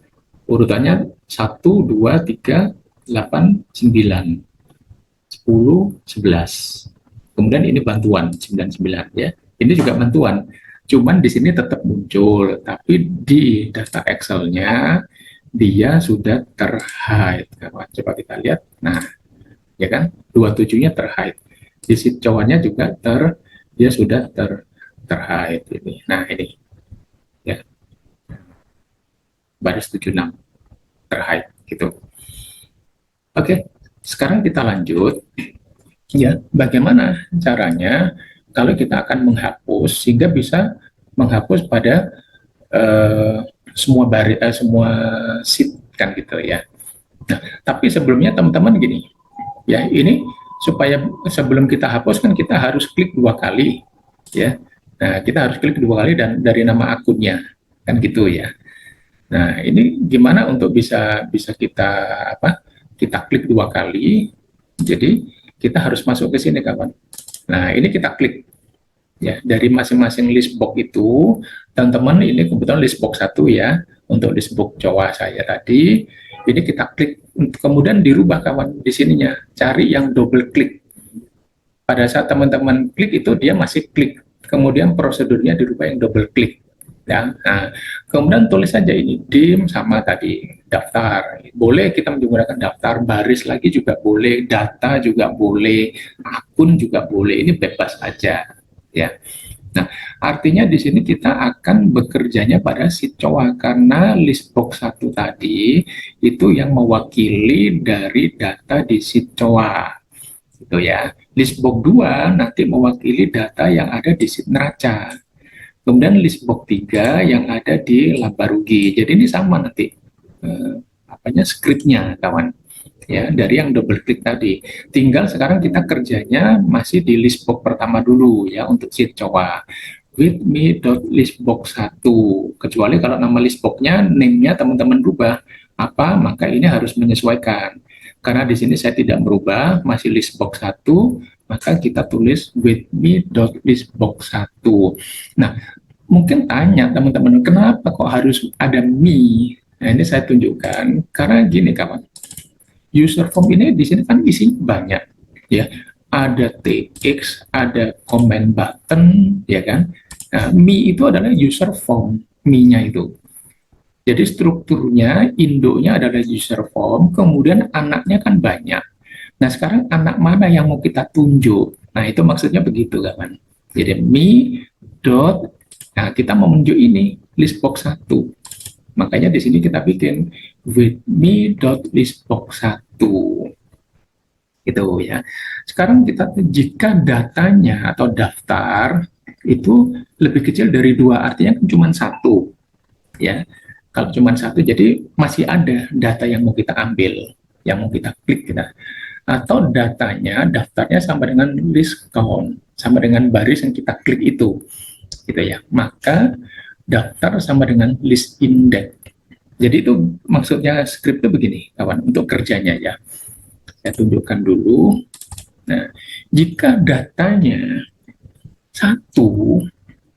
Urutannya 1, 2, 3, 8, 9, 10, 11. Kemudian ini bantuan 99 ya. Ini juga bantuan. Cuman di sini tetap muncul, tapi di data Excel-nya dia sudah terhide. Coba kita lihat. Nah, ya kan? 27-nya terhide. Di sheet cowoknya juga dia sudah terhide ini. Nah, ini ya. Baris 76 terhide gitu. Oke, sekarang kita lanjut. Ya, bagaimana caranya kalau kita akan menghapus sehingga bisa menghapus pada semua sheet kan gitu ya. Nah, tapi sebelumnya teman-teman gini, ya ini supaya sebelum kita hapus kan kita harus klik 2 kali, ya. Nah, kita harus klik 2 kali dan dari nama akunnya kan gitu ya. Nah, ini gimana untuk bisa kita kita klik 2 kali. Jadi kita harus masuk ke sini kawan. Nah, ini kita klik ya dari masing-masing list box itu, teman-teman ini kebetulan list box 1 ya, untuk list box Jawa saya tadi, ini kita klik, kemudian dirubah kawan di sininya, cari yang double klik. Pada saat teman-teman klik itu dia masih klik, kemudian prosedurnya dirubah yang double klik ya. Nah, kemudian tulis saja ini dim sama tadi daftar. Boleh kita menggunakan daftar, baris lagi juga boleh, data juga boleh, akun juga boleh. Ini bebas aja ya. Nah, artinya di sini kita akan bekerjanya pada si COA karena list box 1 tadi itu yang mewakili dari data di si COA. Gitu ya. List box 2 nanti mewakili data yang ada di si neraca. Kemudian list box 3 yang ada di laba rugi. Jadi ini sama nanti skripnya kawan. Ya, dari yang double klik tadi. Tinggal sekarang kita kerjanya masih di list box pertama dulu ya untuk sheet COA. With me.listbox 1. Kecuali kalau nama listbox-nya, name-nya teman-teman berubah, apa, maka ini harus menyesuaikan. Karena di sini saya tidak merubah, masih listbox 1, maka kita tulis with me.listbox 1. Nah, mungkin tanya teman-teman, kenapa kok harus ada me? Nah, ini saya tunjukkan, karena gini kawan, user form ini di sini kan isinya banyak, ya. Ada TX, ada comment button, ya kan? Nah, me itu adalah user form, me-nya itu. Jadi strukturnya, induknya adalah user form, kemudian anaknya kan banyak. Nah, sekarang anak mana yang mau kita tunjuk? Nah, itu maksudnya begitu, kawan. Jadi me dot, nah kita mau menunjuk ini, list box 1. Makanya di sini kita bikin with me dot list box 1. Gitu ya. Sekarang kita jika datanya atau daftar itu lebih kecil dari 2, artinya kan cuma 1 ya. Kalau cuma 1 jadi masih ada data yang mau kita ambil, yang mau kita klik kita. Atau datanya, daftarnya sama dengan list count, sama dengan baris yang kita klik itu. Gitu ya. Maka daftar sama dengan list index. Jadi itu maksudnya script itu begini, kawan, untuk kerjanya ya. Saya tunjukkan dulu. Nah, jika datanya 1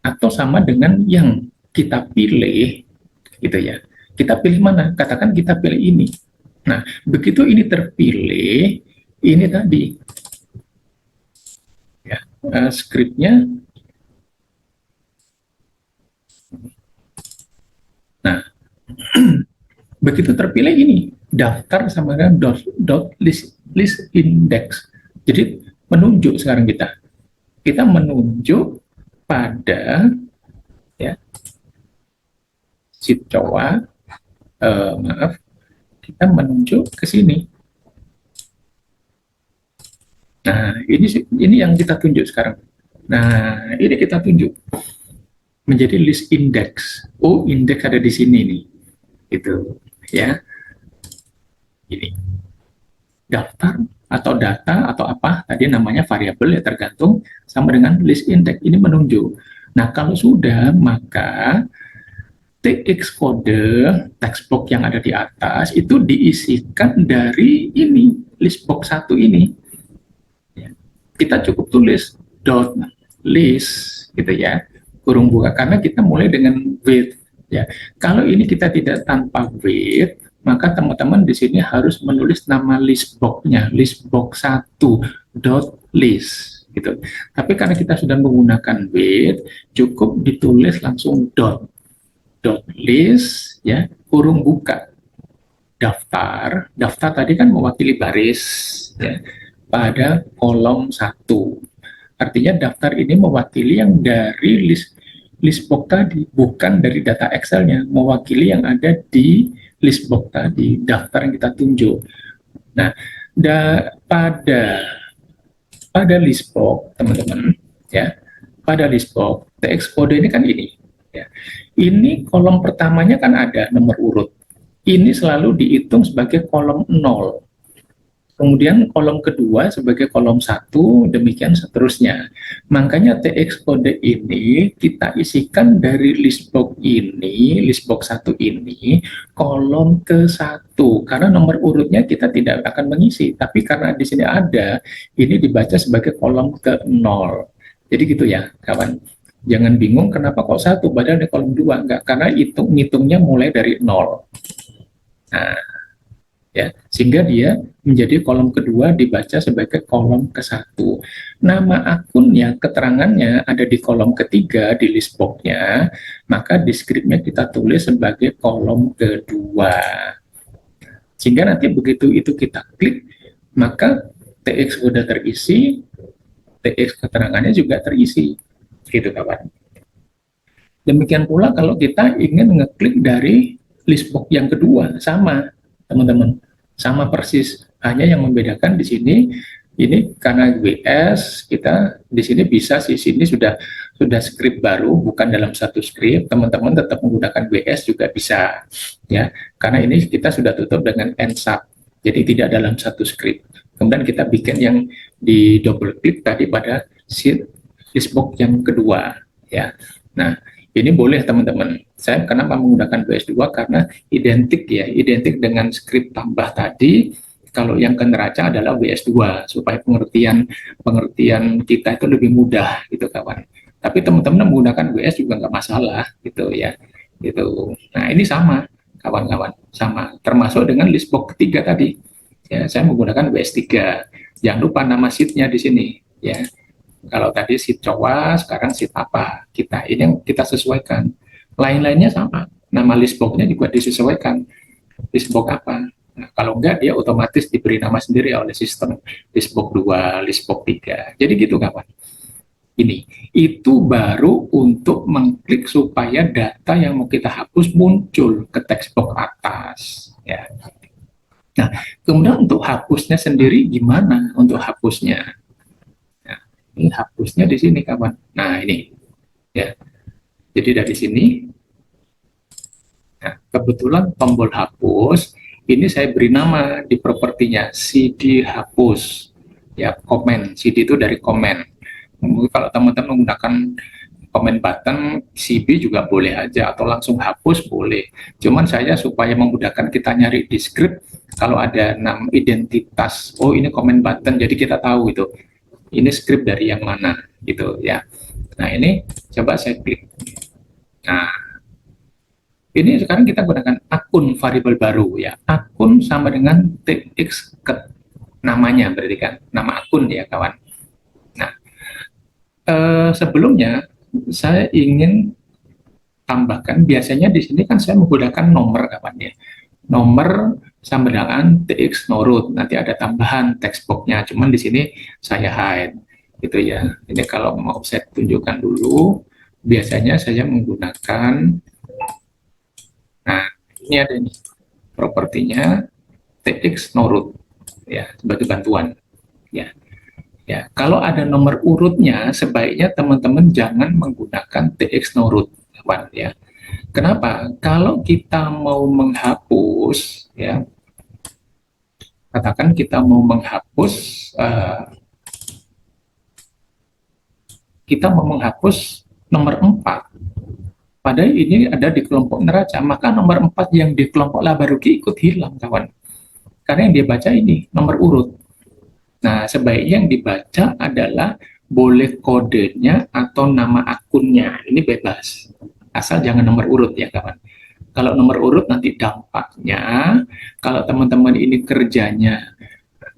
atau sama dengan yang kita pilih, gitu ya. Kita pilih mana? Katakan kita pilih ini. Nah, begitu ini terpilih, ini tadi. Ya, skripnya. Nah, begitu terpilih ini, daftar sama dengan list index. Jadi menunjuk sekarang kita menunjuk pada ya sheet COA, maaf, kita menunjuk ke sini. Nah, ini yang kita tunjuk sekarang. Nah, ini kita tunjuk menjadi list index. Oh, index ada di sini nih, gitu ya. Ini daftar atau data atau apa tadi namanya variabel ya, tergantung, sama dengan list index ini menunjuk. Nah, kalau sudah maka TX kode text box yang ada di atas itu diisikan dari ini list box 1 ini. Kita cukup tulis dot list gitu ya, kurung buka, karena kita mulai dengan with ya. Kalau ini kita tidak tanpa with, maka teman-teman di sini harus menulis nama list box-nya, list box 1 dot list gitu. Tapi karena kita sudah menggunakan with, cukup ditulis langsung dot list ya, kurung buka daftar. Daftar tadi kan mewakili baris ya, pada kolom 1. Artinya daftar ini mewakili yang dari list box tadi, bukan dari data Excel-nya, mewakili yang ada di list box tadi, daftar yang kita tunjuk. Nah, pada list box, teman-teman, ya, pada list box, TX kode ini kan ini. Ya. Ini kolom pertamanya kan ada nomor urut. Ini selalu dihitung sebagai kolom 0. Kemudian kolom kedua sebagai kolom 1, demikian seterusnya. Makanya TX kode ini kita isikan dari list box ini, list box 1 ini, kolom ke-1. Karena nomor urutnya kita tidak akan mengisi, tapi karena di sini ada, ini dibaca sebagai kolom ke-0. Jadi gitu ya, kawan. Jangan bingung kenapa kok 1, padahal di kolom 2. Enggak, karena ngitungnya mulai dari 0. Nah, ya, sehingga dia menjadi kolom kedua dibaca sebagai kolom ke-1. Nama akunnya, keterangannya ada di kolom ketiga di list box-nya, maka di script-nya kita tulis sebagai kolom kedua. Sehingga nanti begitu itu kita klik, maka TX sudah terisi, TX keterangannya juga terisi, gitu kawan. Demikian pula kalau kita ingin ngeklik dari list box yang kedua, sama teman-teman, sama persis. Hanya yang membedakan di sini, ini karena WS kita di sini bisa di sini sudah script baru, bukan dalam satu script. Teman-teman tetap menggunakan WS juga bisa, ya. Karena ini kita sudah tutup dengan nsub, jadi tidak dalam satu script. Kemudian kita bikin yang di double klik tadi pada sheet list box yang kedua, ya. Nah, ini boleh teman-teman. Saya kenapa menggunakan WS2 karena identik ya, identik dengan script tambah tadi. Kalau yang ke neraca adalah WS2 supaya pengertian kita itu lebih mudah gitu kawan. Tapi teman-teman menggunakan WS juga nggak masalah gitu ya. Gitu. Nah, ini sama kawan-kawan, sama termasuk dengan list box ketiga tadi. Ya, saya menggunakan WS3. Jangan lupa nama sheet-nya di sini ya. Kalau tadi sheet Jawa, sekarang sheet apa? Ini yang kita sesuaikan. Lain-lainnya sama. Nama list box-nya juga disesuaikan. List box apa? Nah, kalau enggak, dia otomatis diberi nama sendiri oleh sistem. List box 2, list box 3. Jadi gitu kawan. Ini, itu baru untuk mengklik supaya data yang mau kita hapus muncul ke text box atas. Ya. Nah, kemudian untuk hapusnya sendiri gimana untuk hapusnya? Ini hapusnya di sini kawan. Nah ini ya. Jadi dari sini, nah, kebetulan tombol hapus ini saya beri nama di propertinya CD hapus. Ya komen. CD itu dari komen. Kalau teman-teman menggunakan komen button CB juga boleh aja atau langsung hapus boleh. Cuman saya supaya memudahkan kita nyari di script kalau ada nama identitas. Oh ini komen button. Jadi kita tahu itu. Ini script dari yang mana gitu ya. Nah ini coba saya klik. Nah ini sekarang kita gunakan akun variabel baru ya. Akun sama dengan tx ke namanya berarti kan nama akun ya kawan. Nah sebelumnya saya ingin tambahkan, biasanya di sini kan saya menggunakan nomor kawan ya. Nomor sama dengan tx no root, nanti ada tambahan text box-nya, cuman di sini saya hide gitu ya. Ini kalau mau saya tunjukkan dulu, biasanya saya menggunakan, nah ini ada nih propertinya tx no root ya sebagai bantuan ya. Ya, kalau ada nomor urutnya sebaiknya teman-teman jangan menggunakan tx no root kawan ya. Kenapa? Kalau kita mau menghapus ya, katakan kita mau menghapus nomor 4, padahal ini ada di kelompok neraca, maka nomor 4 yang di kelompok laba rugi ikut hilang kawan, karena yang dia baca ini nomor urut. Nah sebaiknya yang dibaca adalah boleh kodenya atau nama akunnya, ini bebas, asal jangan nomor urut ya kawan. Kalau nomor urut nanti dampaknya, kalau teman-teman ini kerjanya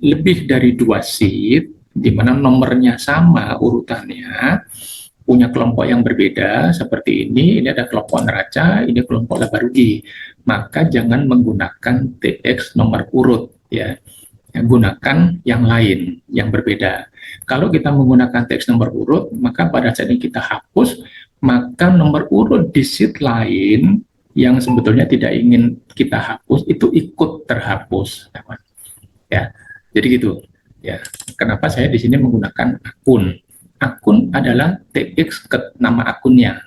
lebih dari 2 sheet, di mana nomornya sama urutannya, punya kelompok yang berbeda, seperti ini ada kelompok neraca, ini kelompok laba rugi, maka jangan menggunakan TX nomor urut, ya. Gunakan yang lain, yang berbeda. Kalau kita menggunakan TX nomor urut, maka pada saat ini kita hapus, maka nomor urut di sheet lain yang sebetulnya tidak ingin kita hapus itu ikut terhapus, ya. Jadi gitu, ya. Kenapa saya di sini menggunakan akun? Akun adalah TX ke nama akunnya,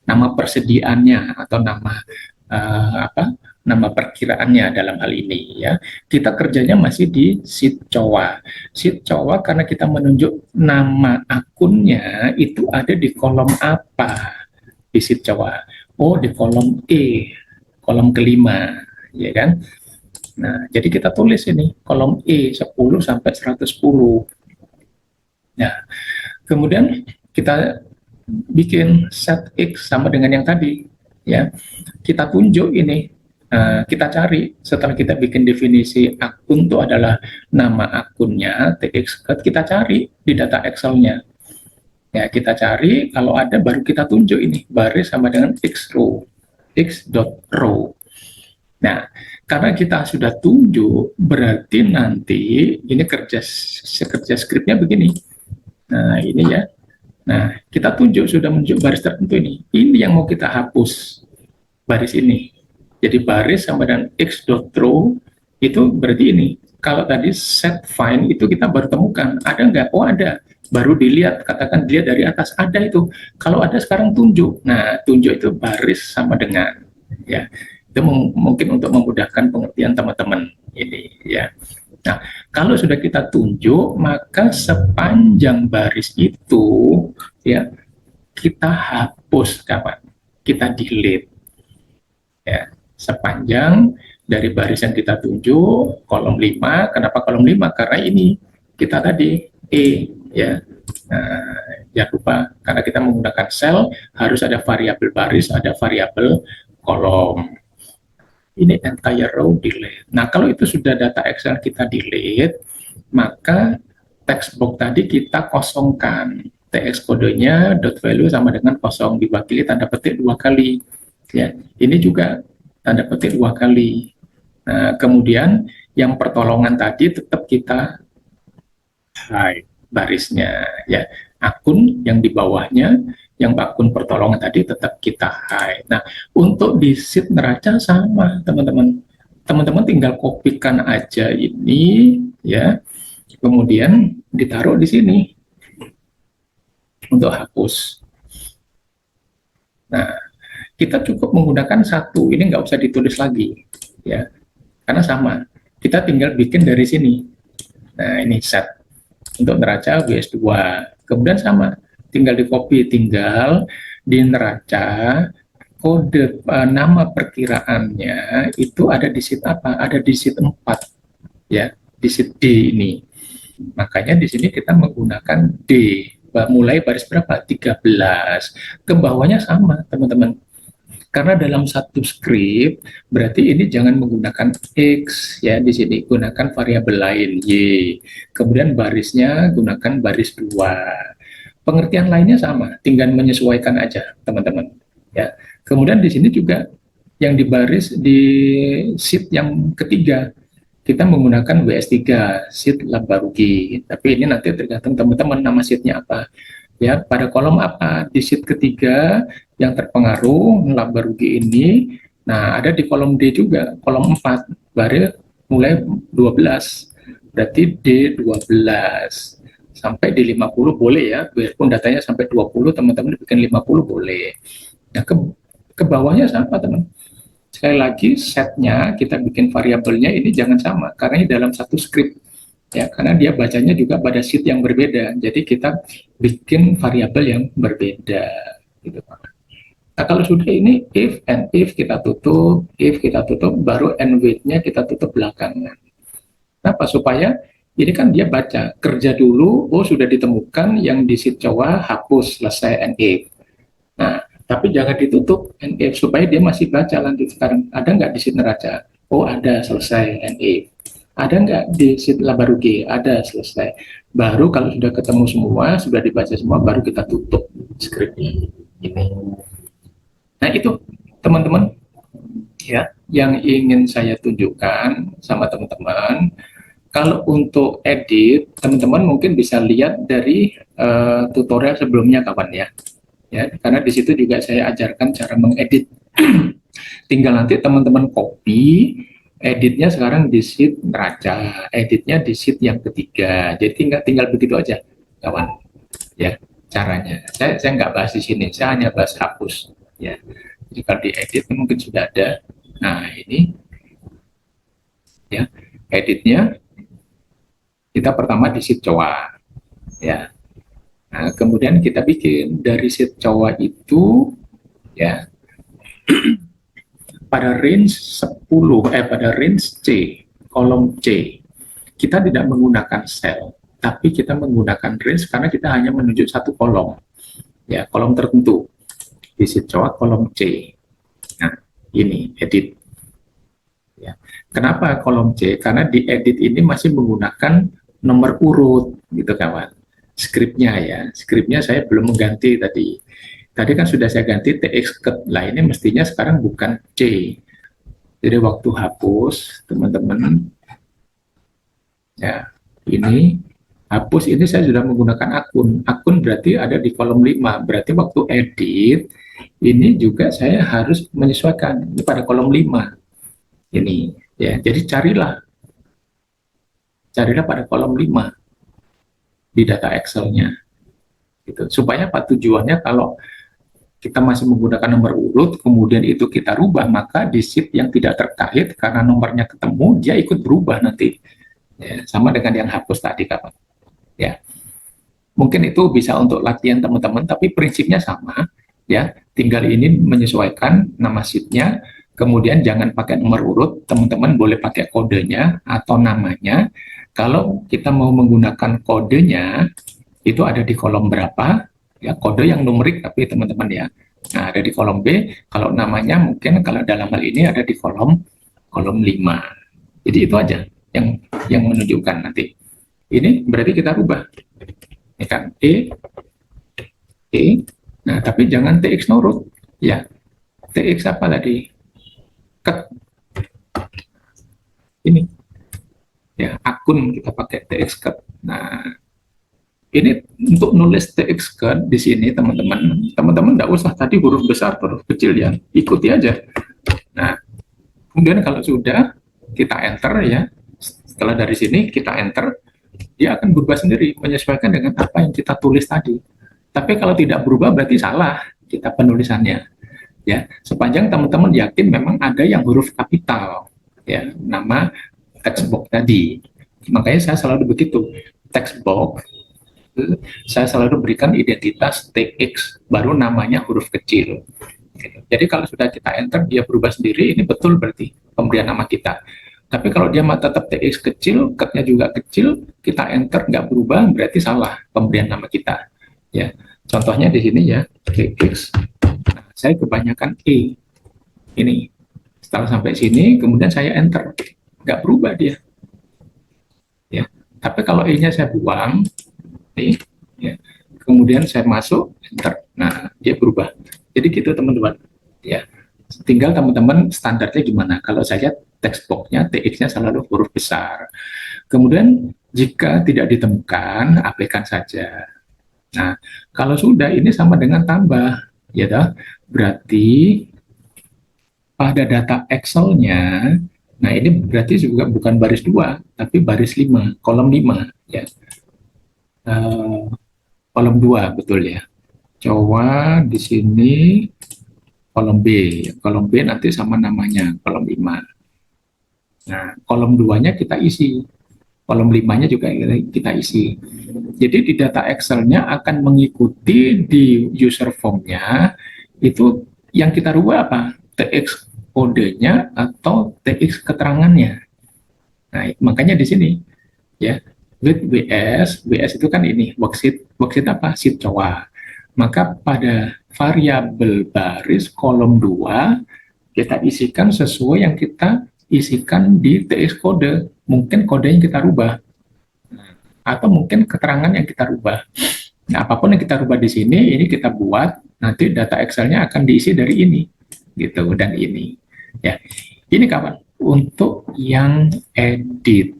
nama persediaannya atau nama perkiraannya dalam hal ini ya. Kita kerjanya masih di sheet Jawa. Sheet Jawa karena kita menunjuk nama akunnya itu ada di kolom apa di sheet Jawa. Oh, di kolom E, kolom kelima, ya kan? Nah, jadi kita tulis ini kolom E 10 sampai 110. Nah, kemudian kita bikin set X sama dengan yang tadi, ya. Kita tunjuk ini Kita cari setelah kita bikin definisi akun itu adalah nama akunnya tx, kita cari di data Excel-nya. Ya, kita cari, kalau ada baru kita tunjuk ini baris sama dengan x row, x.row. Nah, karena kita sudah tunjuk, berarti nanti ini kerja skripnya begini. Nah, ini ya. Nah, kita tunjuk, sudah menunjuk baris tertentu ini. Ini yang mau kita hapus, baris ini. Jadi baris sama dengan x.row itu berarti ini. Kalau tadi set find itu kita baru temukan, ada nggak? Oh ada, baru dilihat, katakan dilihat dari atas, ada itu. Kalau ada sekarang tunjuk. Nah, tunjuk itu baris sama dengan, ya. Itu mungkin untuk memudahkan pengertian teman-teman ini, ya. Nah, kalau sudah kita tunjuk, maka sepanjang baris itu, ya, kita hapus, kawan. Kita delete. Ya, sepanjang dari baris yang kita tunjuk, kolom 5. Kenapa kolom 5? Karena ini kita tadi E, ya. Nah, jangan lupa, karena kita menggunakan sel, harus ada variabel baris, ada variabel kolom. Ini entire row delete. Nah, kalau itu sudah data Excel kita delete, maka text box tadi kita kosongkan. TX kodenya dot value sama dengan kosong, diwakili tanda petik 2 kali. Ya, ini juga tanda petik 2 kali. Nah, kemudian yang pertolongan tadi tetap kita hide barisnya, ya. Akun yang di bawahnya, yang akun pertolongan tadi tetap kita hide. Nah, untuk di sheet neraca sama, teman-teman. Teman-teman tinggal kopikan aja ini, ya. Kemudian ditaruh di sini untuk hapus. Nah, kita cukup menggunakan satu, ini nggak usah ditulis lagi, ya, karena sama. Kita tinggal bikin dari sini. Nah, ini set untuk neraca WS2. Kemudian sama, tinggal di copy, tinggal di neraca kode nama perkiraannya itu ada di sheet apa? Ada di sheet 4, ya, di sheet D ini. Makanya di sini kita menggunakan D. Mulai baris berapa? 13. Ke bawahnya sama, teman-teman. Karena dalam satu script, berarti ini jangan menggunakan X, ya, di sini gunakan variabel lain, Y. Kemudian barisnya gunakan baris 2. Pengertian lainnya sama, tinggal menyesuaikan aja, teman-teman. Ya. Kemudian di sini juga yang di baris di sheet yang ketiga, kita menggunakan WS3, sheet laba rugi. Tapi ini nanti tergantung teman-teman nama sheetnya apa. Ya, pada kolom apa? Di sheet ketiga yang terpengaruh laba rugi ini. Nah, ada di kolom D juga, kolom 4, baris mulai 12. Berarti D12. Sampai di 50 boleh ya, biarpun datanya sampai 20, teman-teman bikin 50 boleh. Nah, ke bawahnya sama, teman. Sekali lagi, setnya kita bikin variabelnya ini jangan sama, karena ini dalam satu script. Ya, karena dia bacanya juga pada sheet yang berbeda, jadi kita bikin variabel yang berbeda, gitu Pak. Nah, kalau sudah ini if and if kita tutup, baru and with-nya kita tutup belakangan. Kenapa? Supaya ini kan dia baca, kerja dulu, oh sudah ditemukan yang di sheet Jawa, hapus, selesai and if. Nah, tapi jangan ditutup and if, supaya dia masih baca lanjut sekarang. Ada nggak di sheet neraca? Oh ada, selesai and if. Ada nggak di sheet laba rugi? Ada, selesai. Baru kalau sudah ketemu semua, sudah dibaca semua, baru kita tutup scriptnya. Ini. Nah itu teman-teman, ya, yang ingin saya tunjukkan sama teman-teman. Kalau untuk edit, teman-teman mungkin bisa lihat dari tutorial sebelumnya, kawan, ya. Ya, karena di situ juga saya ajarkan cara mengedit. Tinggal nanti teman-teman copy, editnya sekarang di sheet neraca, editnya di sheet yang ketiga. Jadi tinggal begitu aja, kawan. Ya, caranya. Saya nggak bahas di sini, saya hanya bahas hapus. Ya, jadi kalau diedit mungkin sudah ada. Nah, ini, ya, editnya kita pertama di sheet COA. Ya. Nah, kemudian kita bikin dari sheet COA itu, ya, pada range 10, pada range C, kolom C, kita tidak menggunakan sel, tapi kita menggunakan range karena kita hanya menunjuk satu kolom, ya, kolom tertentu. Di sheet COA kolom C. Nah, ini edit. Ya. Kenapa kolom C? Karena di edit ini masih menggunakan nomor urut, gitu kawan. Skripnya ya, skripnya saya belum mengganti tadi. Tadi kan sudah saya ganti TX cut. Lah ini mestinya sekarang bukan C. Jadi waktu hapus, teman-teman, ya ini hapus ini saya sudah menggunakan akun. Akun berarti ada di kolom 5. Berarti waktu edit, ini juga saya harus menyesuaikan ini pada kolom 5. Ini ya, jadi carilah pada kolom 5 di data Excel-nya gitu. Supaya apa tujuannya, kalau kita masih menggunakan nomor urut kemudian itu kita rubah, maka di sheet yang tidak terkait karena nomornya ketemu dia ikut berubah nanti ya, sama dengan yang hapus tadi kapan ya. Mungkin itu bisa untuk latihan teman-teman, tapi prinsipnya sama ya, tinggal ini menyesuaikan nama sheet-nya. Kemudian jangan pakai nomor urut, teman-teman boleh pakai kodenya atau namanya. Kalau kita mau menggunakan kodenya, itu ada di kolom berapa, ya kode yang numerik tapi teman-teman ya. Nah, ada di kolom B, kalau namanya mungkin kalau dalam hal ini ada di kolom kolom 5. Jadi itu aja yang menunjukkan nanti. Ini berarti kita rubah. Ini kan E. Nah, tapi jangan TX nurut ya. TX apa tadi? Cut. Ini ya, akun kita pakai TX cut. Nah, ini untuk nulis TX cut di sini teman-teman enggak usah tadi huruf besar huruf kecil ya, ikuti aja. Nah, kemudian kalau sudah kita enter ya, setelah dari sini kita enter, dia akan berubah sendiri menyesuaikan dengan apa yang kita tulis tadi. Tapi kalau tidak berubah berarti salah kita penulisannya ya, sepanjang teman-teman yakin memang ada yang huruf kapital ya, nama text box tadi. Makanya saya selalu begitu, text box saya selalu berikan identitas TX baru namanya huruf kecil. Jadi kalau sudah kita enter dia berubah sendiri, ini betul berarti pemberian nama kita. Tapi kalau dia tetap TX kecil, cut-nya juga kecil, kita enter nggak berubah, berarti salah pemberian nama kita. Ya, contohnya di sini ya, TX. Nah, saya kebanyakan E. Ini setelah sampai sini, kemudian saya enter, nggak berubah dia. Ya, tapi kalau E-nya saya buang, nih, ya, kemudian saya masuk, enter. Nah, dia berubah. Jadi gitu teman-teman. Ya, tinggal teman-teman standarnya gimana. Kalau saya text box-nya TX-nya selalu huruf besar. Kemudian jika tidak ditemukan, abaikan saja. Nah, kalau sudah ini sama dengan tambah, ya dah. Berarti pada data Excel-nya, nah ini berarti juga bukan baris 2, tapi baris 5, kolom 5 ya. Kolom 2 betul ya. Coba di sini kolom B. Kolom B nanti sama namanya, kolom 5. Nah, kolom 2-nya kita isi. Kolom 5-nya juga kita isi. Jadi di data Excel-nya akan mengikuti di user form-nya, itu yang kita rubah apa? TX kodenya atau TX keterangannya. Nah, makanya di sini ya, with WS itu kan ini worksheet apa? Sheet cowok. Maka pada variabel baris kolom 2 kita isikan sesuai yang kita isikan di TX kode. Mungkin kodenya kita rubah atau mungkin keterangan yang kita rubah. Nah, apapun yang kita rubah di sini, ini kita buat, nanti data Excel-nya akan diisi dari ini, gitu, dan ini. Ya, ini kawan, untuk yang edit.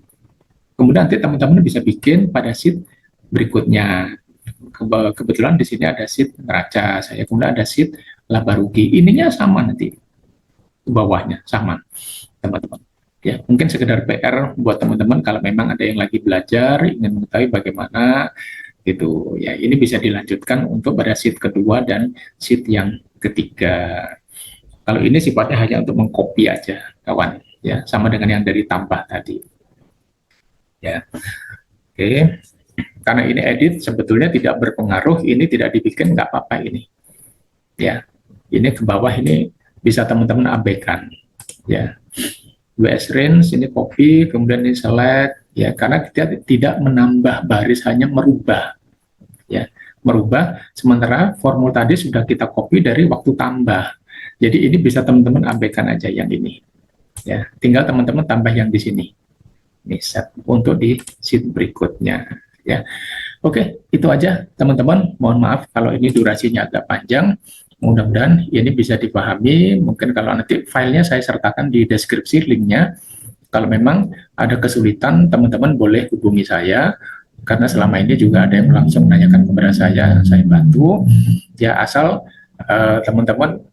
Kemudian nanti teman-teman bisa bikin pada sheet berikutnya. Kebetulan di sini ada sheet neraca, saya kemudian ada sheet laba rugi. Ininya sama nanti, ke bawahnya sama, teman-teman. Ya, mungkin sekedar PR buat teman-teman kalau memang ada yang lagi belajar ingin mengetahui bagaimana gitu ya, ini bisa dilanjutkan untuk pada sheet kedua dan sheet yang ketiga. Kalau ini sifatnya hanya untuk mengcopy aja kawan ya, sama dengan yang dari tambah tadi ya. Oke, karena ini edit sebetulnya tidak berpengaruh, ini tidak dibikin nggak apa-apa ini ya. Ini ke bawah ini bisa teman-teman abaikan ya. WS range ini copy, kemudian ini select ya, karena kita tidak menambah baris, hanya merubah ya, merubah. Sementara formula tadi sudah kita copy dari waktu tambah, jadi ini bisa teman-teman abaikan aja yang ini Ya, tinggal teman-teman tambah yang di sini. Ini set untuk di sheet berikutnya. Ya, oke, itu aja teman-teman. Mohon maaf kalau ini durasinya agak panjang. Mudah-mudahan ini bisa dipahami. Mungkin kalau nanti filenya saya sertakan di deskripsi linknya. Kalau memang ada kesulitan, teman-teman boleh hubungi saya. Karena selama ini juga ada yang langsung menanyakan kepada saya bantu. Ya, asal teman-teman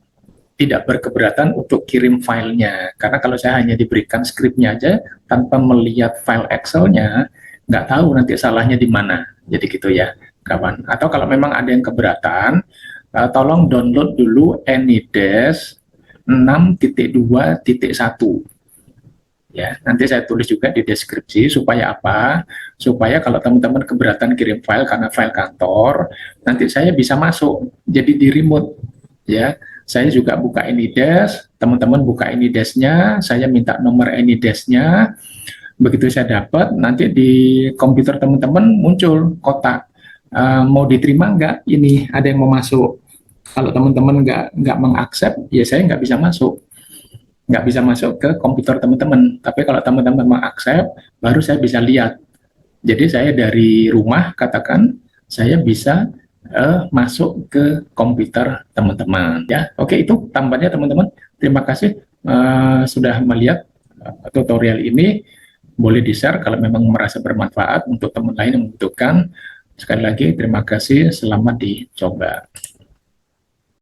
tidak berkeberatan untuk kirim filenya. Karena kalau saya hanya diberikan skripnya aja, tanpa melihat file Excel-nya, nggak tahu nanti salahnya di mana. Jadi gitu ya, kawan. Atau kalau memang ada yang keberatan, tolong download dulu AnyDesk 6.2.1. Ya, nanti saya tulis juga di deskripsi supaya apa? Supaya kalau teman-teman keberatan kirim file karena file kantor, nanti saya bisa masuk jadi di remote. Ya, saya juga buka AnyDesk, teman-teman buka AnyDesk-nya, saya minta nomor AnyDesk-nya. Begitu saya dapat, nanti di komputer teman-teman muncul kotak, mau diterima nggak? Ini ada yang mau masuk. Kalau teman-teman nggak mengakses, ya saya nggak bisa masuk ke komputer teman-teman. Tapi kalau teman-teman mengakses, baru saya bisa lihat. Jadi saya dari rumah, katakan, saya bisa masuk ke komputer teman-teman. Ya, oke, itu tambahnya teman-teman. Terima kasih sudah melihat tutorial ini. Boleh di-share kalau memang merasa bermanfaat untuk teman lain yang membutuhkan. Sekali lagi, terima kasih. Selamat dicoba.